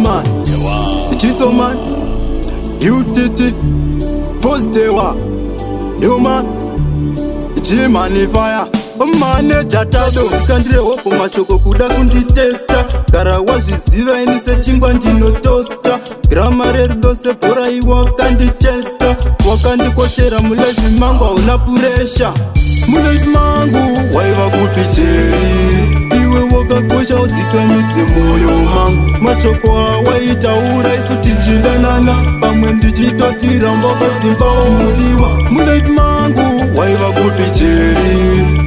man, Chiso man, UTT, Postewa, you man, G-Money Fire. Manager tado kandire hopo mashoko kuda kunditesta gara wazviziva ini sechingwa ndinotosta gramare rudose bhora iwa wakanditesta wakandikoshera mulevi mangu hauna puresha mulevi mangu waiva kupi jeri iwe wakakosha udzikamidze moyo mangu mashoko awaitaura isu tichidanana pamwe ndichitotiramba wakazimbawo mudiwa mulevi mangu waiva kupi jeri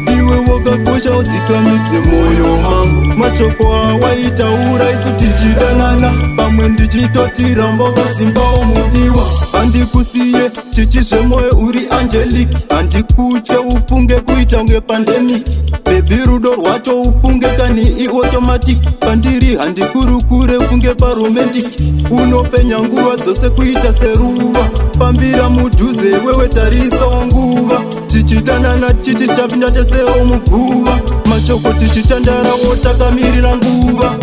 wakakosha udzikamidze moyo mangu mashoko awaitaura isu tichidanana pamwe ndichitotiramba wakazimbawo mudiwa handikusiye chichizvemoyo uri angelic handikutye ufunge kuita kunge pandemic bebi rudo rwacho ufunge kani iautomatic pandiri handikurukure ufunge paromantic unopenya nguva dzose kuita seruva pambira mudhuze wewe tarisawo nguva tichidanana titi chapinda tesewo muguva mashoko tichitandarawo takamirira nguva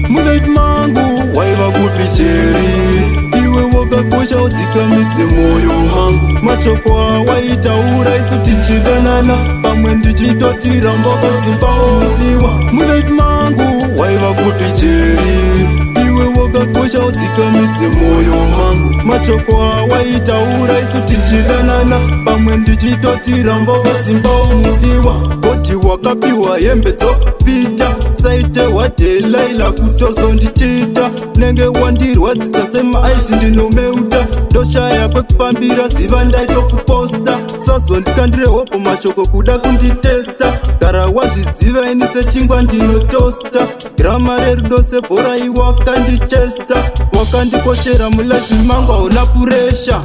mulevi mangu waiva kupi jeri iwe wakakosha udzikamidze moyo mangu mashoko awaitaura isu tichidanana pamwe ndichitotiramba wakazimbawo mudiwa mulevi mangu waiva kupi jeri iwe wakakosha udzikamidze moyo mangu mashoko awaitaura isu tichidanana pamwe ndichitotiramba wakazimbawo mudiwa koti wakapiwa hembe dzopita saite wadelaila kutozonditita nenge wandirwadzisa semaaisi ndinomeuta ndoshaya kwekupambira ziva ndaitokuposta sazondikandire hopo mashoko kuda kunditesta gara wazviziva ini sechingwa ndinotosta gramare rudose bhora iwa wakandichesta wakandikoshera mulevi mangu hauna puresha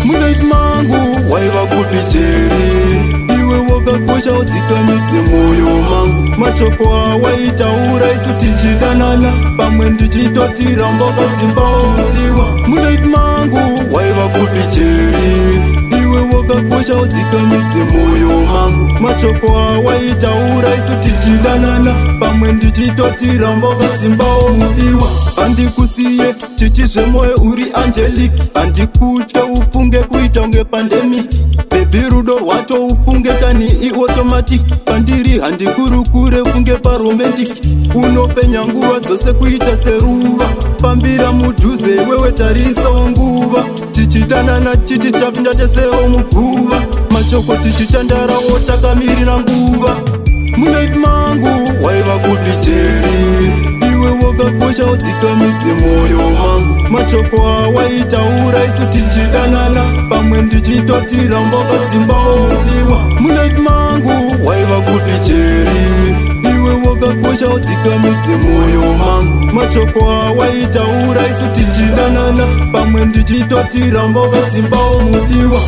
mulevi mangu waiva kupi jeri iwe wakakosha udzikamidze moyo mangu mashoko awaitaura isu tichidanana pamwe ndichitotiramba wakazimbawo mudiwa mulevi mangu waiva kupi jeri iwe wakakosha udzikamidze moyo mangu mashoko awaitaura isu tichidanana pamwe ndichitotiramba wakazimbawo mudiwa handikusiye chichizvemoyo uri angelic handikutye ufunge kuita kunge pandemic bebi rudo rwacho ufunge kani iautomatic pandiri handikurukure ufunge paromantic unopenya nguva dzose kuita seruva pambira mudhuze wewe tarisawo nguva tichidanana chiti chapinda tesewo muguva mashoko tichitandarawo takamirira nguva mulevi mangu waiva kupi jeri iwe wakakosha udzikamidze moyo mangu mashoko awaitaura isu tichidanana pamwe ndichitotiramba wakazimbawo mudiwa mulevi mangu waiva kupi jeri iwe wakakosha udzikamidze moyo mangu mashoko awaitaura isu tichidanana pamwe ndichitotiramba wakazimbawo mudiwa